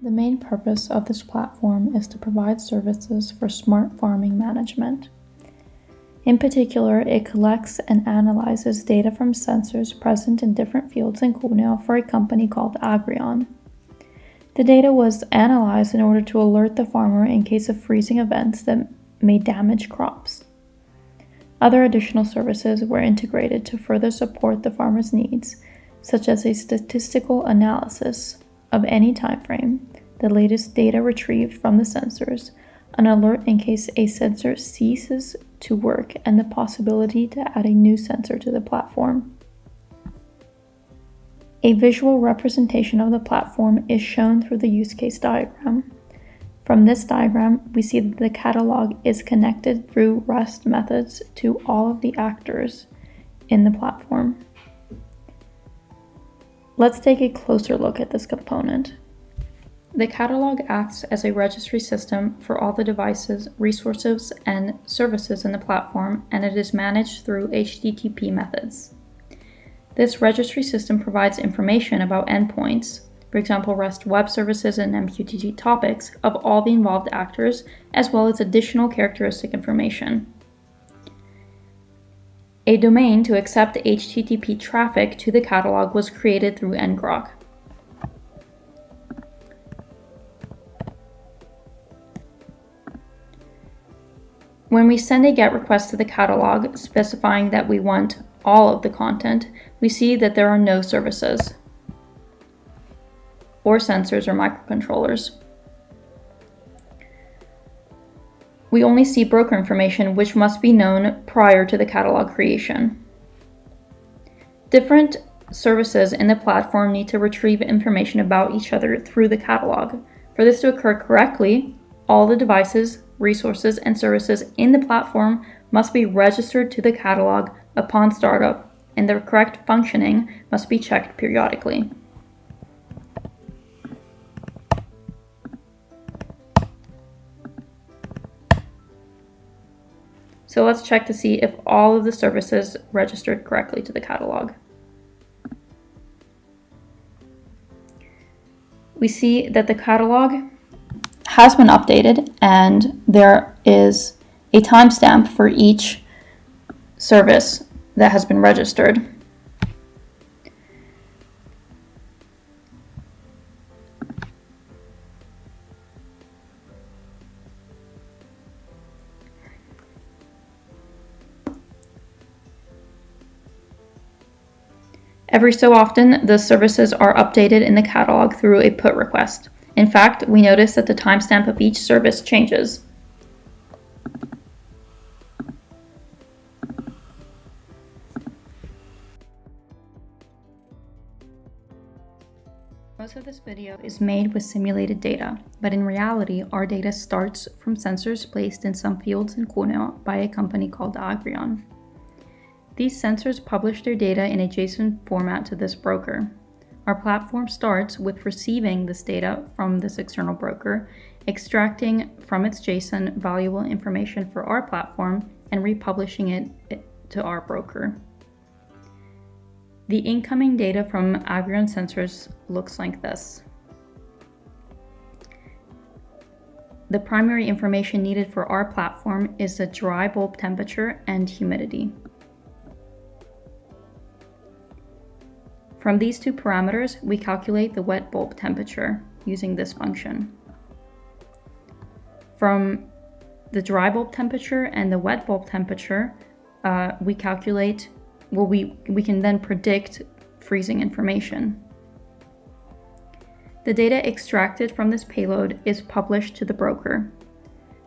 The main purpose of this platform is to provide services for smart farming management. In particular, it collects and analyzes data from sensors present in different fields in Cuneo for a company called Agrion. The data was analyzed in order to alert the farmer in case of freezing events that may damage crops. Other additional services were integrated to further support the farmer's needs, such as a statistical analysis of any time frame, the latest data retrieved from the sensors, an alert in case a sensor ceases to work, and the possibility to add a new sensor to the platform. A visual representation of the platform is shown through the use case diagram. From this diagram, we see that the catalog is connected through REST methods to all of the actors in the platform. Let's take a closer look at this component. The catalog acts as a registry system for all the devices, resources, and services in the platform, and it is managed through HTTP methods. This registry system provides information about endpoints, for example, REST web services and MQTT topics of all the involved actors, as well as additional characteristic information. A domain to accept HTTP traffic to the catalog was created through ngrok. When we send a GET request to the catalog specifying that we want all of the content, we see that there are no services or sensors or microcontrollers. We only see broker information, which must be known prior to the catalog creation. Different services in the platform need to retrieve information about each other through the catalog. For this to occur correctly, all the devices, resources, and services in the platform must be registered to the catalog upon startup, and their correct functioning must be checked periodically. So let's check to see if all of the services registered correctly to the catalog. We see that the catalog has been updated and there is a timestamp for each service that has been registered. Every so often, the services are updated in the catalog through a put request. In fact, we notice that the timestamp of each service changes. Most of this video is made with simulated data, but in reality, our data starts from sensors placed in some fields in Cuneo by a company called Agrion. These sensors publish their data in a JSON format to this broker. Our platform starts with receiving this data from this external broker, extracting from its JSON valuable information for our platform, and republishing it to our broker. The incoming data from Agrion sensors looks like this. The primary information needed for our platform is the dry bulb temperature and humidity. From these two parameters, we calculate the wet bulb temperature using this function. From the dry bulb temperature and the wet bulb temperature, we can then predict freezing information. The data extracted from this payload is published to the broker.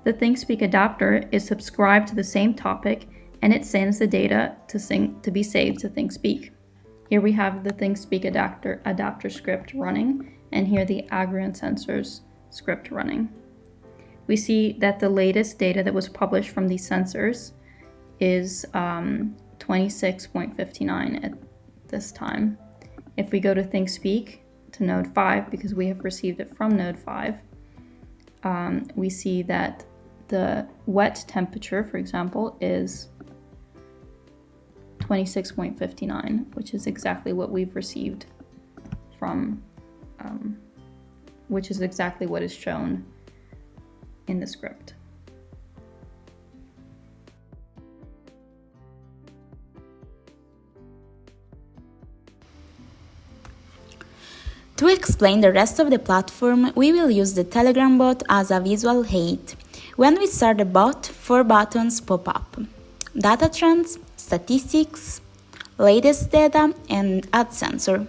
The ThinkSpeak adapter is subscribed to the same topic, and it sends the data to be saved to ThinkSpeak. Here we have the ThinkSpeak adapter script running, and here the Agrion sensors script running. We see that the latest data that was published from these sensors is 26.59 at this time. If we go to ThinkSpeak to node 5, because we have received it from node 5, we see that the wet temperature, for example, is 26.59, which is exactly what we've received from which is exactly what is shown in the script. To explain the rest of the platform, we will use the Telegram bot as a visual aid. When we start the bot, 4 buttons pop up: Data Trends, Statistics, Latest Data, and Add Sensor.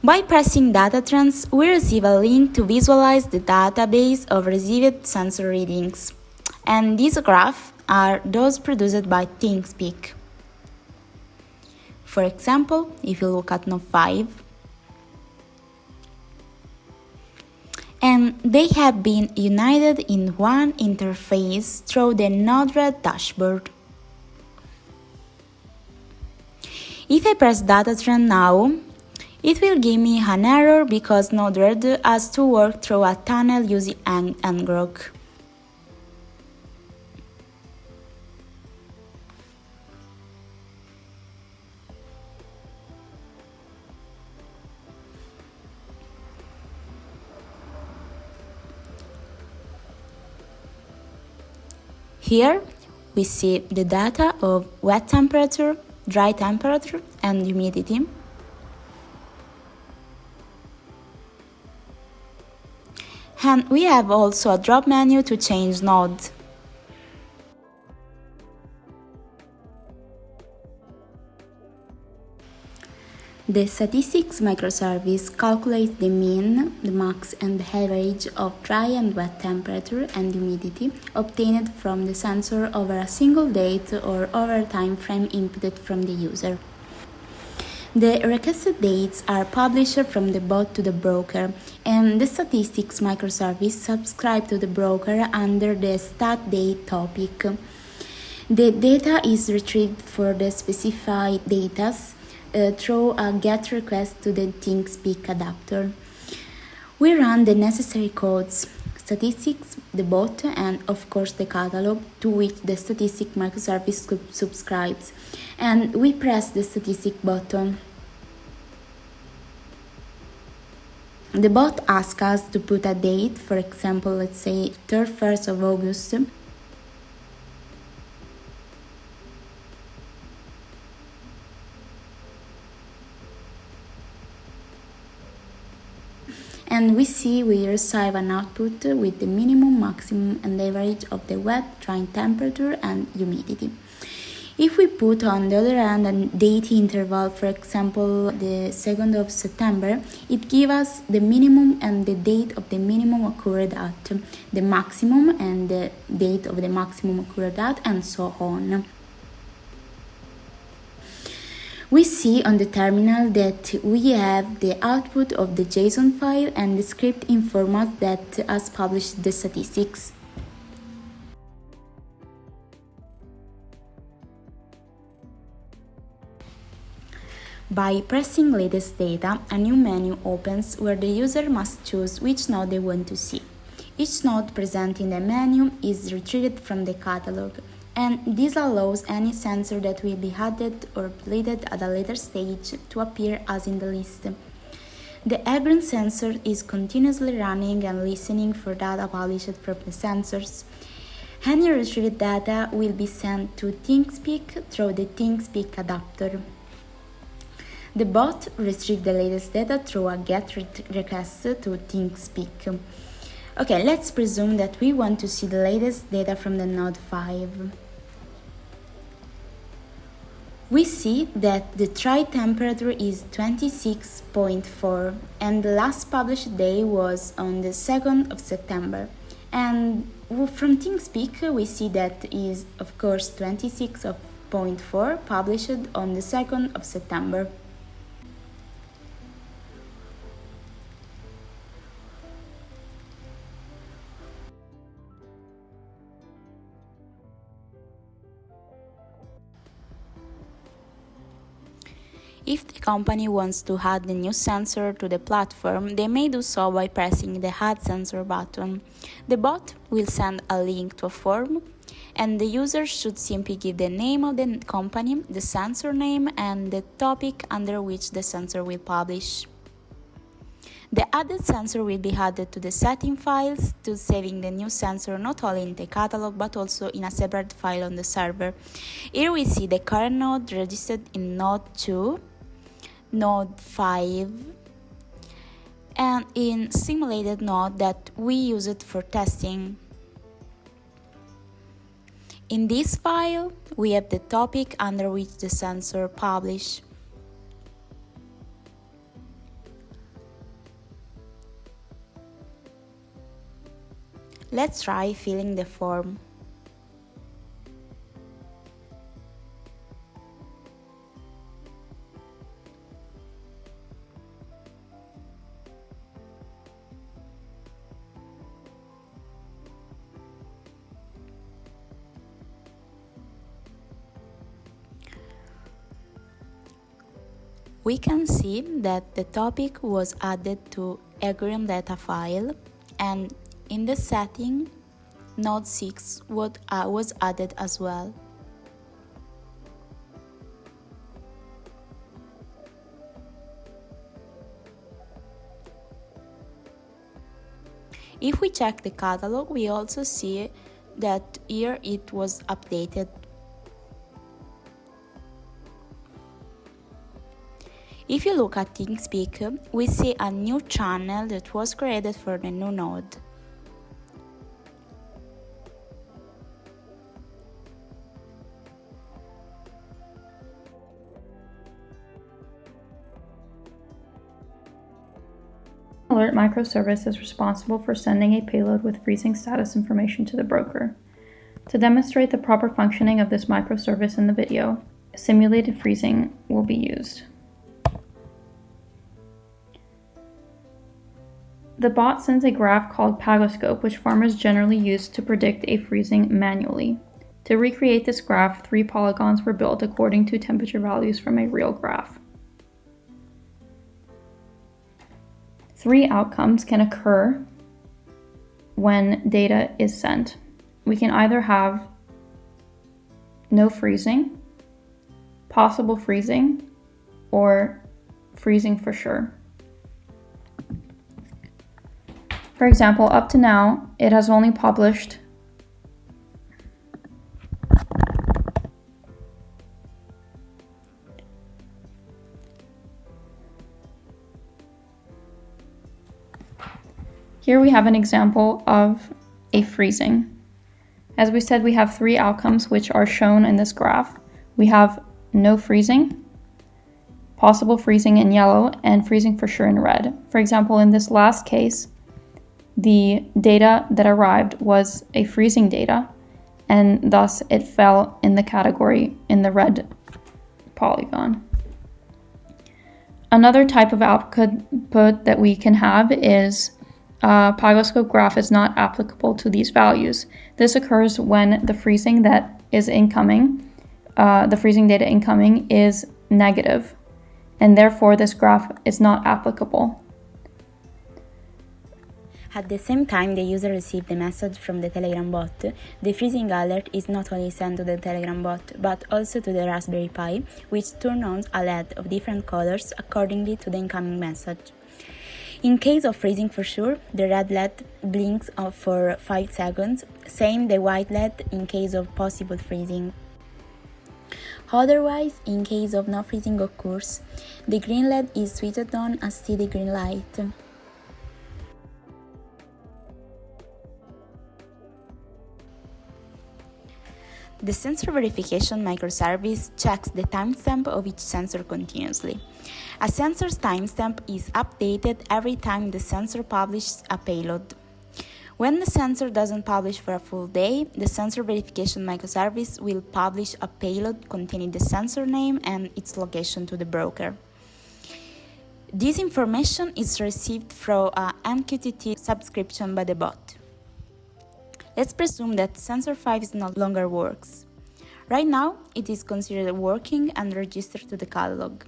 By pressing Data Trends, we receive a link to visualize the database of received sensor readings. And these graphs are those produced by ThinkSpeak. For example, if you look at Node 5, and they have been united in one interface through the Node-RED dashboard. If I press Data Trend now, it will give me an error because Node-RED has to work through a tunnel using ngrok. Here we see the data of wet temperature, dry temperature, and humidity. And we have also a drop menu to change node. The statistics microservice calculates the mean, the max, and the average of dry and wet temperature and humidity obtained from the sensor over a single date or over a time frame inputted from the user. The requested dates are published from the bot to the broker, and the statistics microservice subscribes to the broker under the stat date topic. The data is retrieved for the specified data through a GET request to the ThinkSpeak adapter. We run the necessary codes, statistics, the bot, and of course the catalog to which the statistic microservice subscribes, and we press the statistic button. The bot asks us to put a date, for example, let's say 31st of August. And we receive an output with the minimum, maximum, and average of the wet, dry temperature and humidity. If we put on the other hand a date interval, for example the 2nd of September, it gives us the minimum and the date of the minimum occurred at, the maximum and the date of the maximum occurred at, and so on. We see on the terminal that we have the output of the JSON file and the script in format that has published the statistics. By pressing Latest Data, a new menu opens where the user must choose which node they want to see. Each node present in the menu is retrieved from the catalog, and this allows any sensor that will be added or deleted at a later stage to appear as in the list. The background sensor is continuously running and listening for data published from the sensors. Any retrieved data will be sent to ThinkSpeak through the ThinkSpeak adapter. The bot retrieves the latest data through a GET request to ThinkSpeak. Okay, let's presume that we want to see the latest data from the Node 5. We see that the dry temperature is 26.4 and the last published day was on the 2nd of September. And from ThinkSpeak we see that is of course 26.4 published on the 2nd of September. If the company wants to add the new sensor to the platform, they may do so by pressing the Add Sensor button. The bot will send a link to a form, and the user should simply give the name of the company, the sensor name, and the topic under which the sensor will publish. The added sensor will be added to the setting files to saving the new sensor not only in the catalog but also in a separate file on the server. Here we see the current node registered in node 2, node 5, and in simulated node that we used for testing. In this file, we have the topic under which the sensor published. Let's try filling the form. We can see that the topic was added to a green data file, and in the setting, node 6 was added as well. If we check the catalog, we also see that here it was updated. If you look at ThinkSpeak, we see a new channel that was created for the new node. Alert microservice is responsible for sending a payload with freezing status information to the broker. To demonstrate the proper functioning of this microservice in the video, simulated freezing will be used. The bot sends a graph called Pagoscope, which farmers generally use to predict a freezing manually. To recreate this graph, 3 polygons were built according to temperature values from a real graph. 3 outcomes can occur when data is sent. We can either have no freezing, possible freezing, or freezing for sure. For example, up to now, it has only published Here we have an example of a freezing. As we said, we have 3 outcomes which are shown in this graph. We have no freezing, possible freezing in yellow, and freezing for sure in red. For example, in this last case, the data that arrived was a freezing data, and thus it fell in the category in the red polygon. Another type of output that we can have is Pagoscope graph is not applicable to these values. This occurs when the freezing that is incoming, the freezing data incoming is negative, and therefore this graph is not applicable. At the same time the user received the message from the Telegram bot, the freezing alert is not only sent to the Telegram bot, but also to the Raspberry Pi, which turns on a LED of different colors accordingly to the incoming message. In case of freezing for sure, the red LED blinks for 5 seconds, same the white LED in case of possible freezing. Otherwise, in case of no freezing occurs, the green LED is switched on a steady green light. The sensor verification microservice checks the timestamp of each sensor continuously. A sensor's timestamp is updated every time the sensor publishes a payload. When the sensor doesn't publish for a full day, the sensor verification microservice will publish a payload containing the sensor name and its location to the broker. This information is received through a MQTT subscription by the bot. Let's presume that sensor 5 no longer works. Right now, it is considered working and registered to the catalog.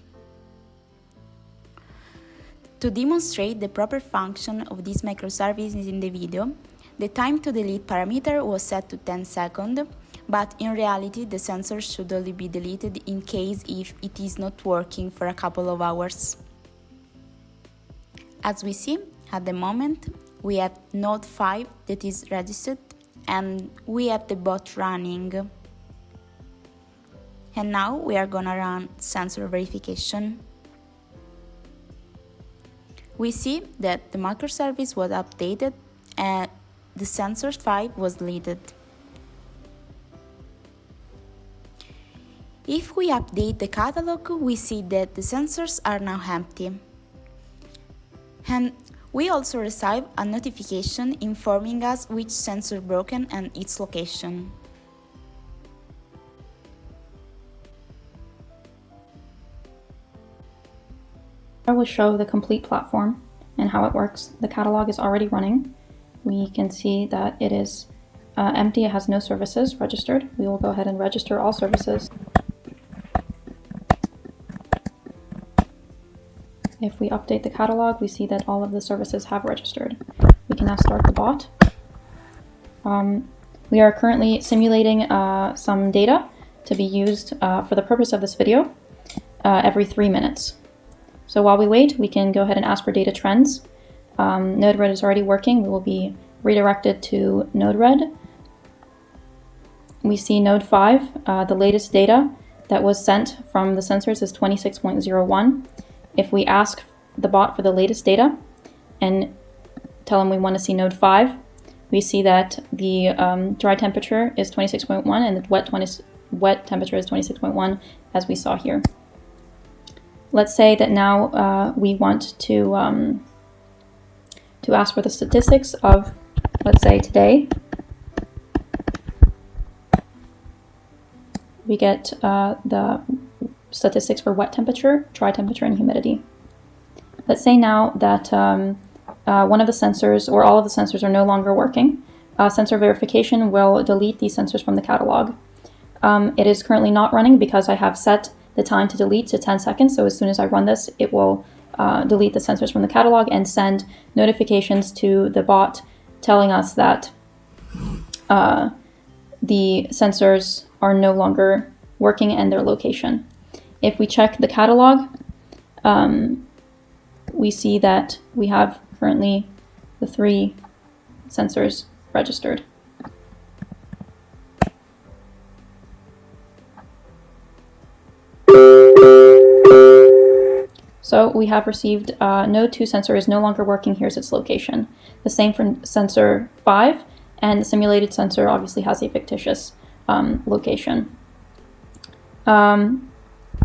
To demonstrate the proper function of this microservice in the video, the time to delete parameter was set to 10 seconds, but in reality the sensor should only be deleted in case if it is not working for a couple of hours. As we see, at the moment, we have node 5 that is registered and we have the bot running. And now we are gonna run sensor verification. We see that the microservice was updated and the sensor 5 was deleted. If we update the catalog, we see that the sensors are now empty. And we also receive a notification informing us which sensor broken and its location. I will show the complete platform and how it works. The catalog is already running. We can see that it is empty. It has no services registered. We will go ahead and register all services. If we update the catalog, we see that all of the services have registered. We can now start the bot. We are currently simulating some data to be used for the purpose of this video every 3 minutes. So while we wait, we can go ahead and ask for data trends. Node-RED is already working. We will be redirected to Node-RED. We see Node 5, the latest data that was sent from the sensors is 26.01. If we ask the bot for the latest data and tell them we want to see Node 5, we see that the dry temperature is 26.1 and the wet temperature is 26.1, as we saw here. Let's say that now we want to ask for the statistics of, let's say, today. We get the statistics for wet temperature, dry temperature, and humidity. Let's say now that one of the sensors or all of the sensors are no longer working. Sensor verification will delete these sensors from the catalog. It is currently not running because I have set the time to delete to 10 seconds. So as soon as I run this, it will delete the sensors from the catalog and send notifications to the bot telling us that the sensors are no longer working and their location. If we check the catalog, we see that we have currently the 3 sensors registered. So we have received node 2 sensor is no longer working. Here's its location. The same for sensor 5, and the simulated sensor obviously has a fictitious location.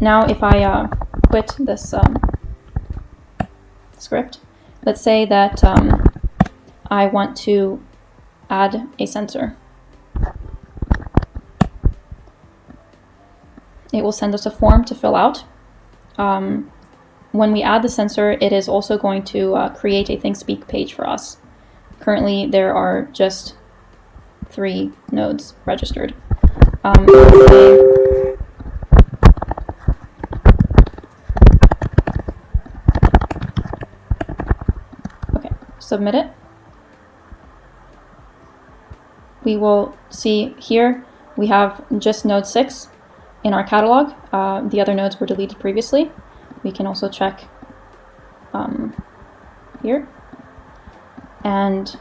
Now if I quit this script, let's say that I want to add a sensor. It will send us a form to fill out. When we add the sensor, it is also going to create a ThinkSpeak page for us. Currently, there are just 3 nodes registered. Okay, submit it. We will see here we have just node 6 in our catalog. The other nodes were deleted previously. We can also check here, and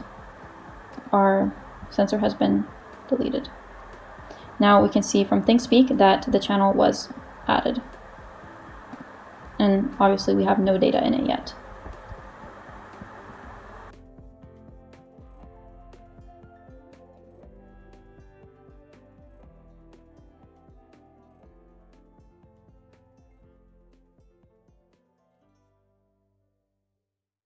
our sensor has been deleted. Now we can see from ThinkSpeak that the channel was added, and obviously we have no data in it yet.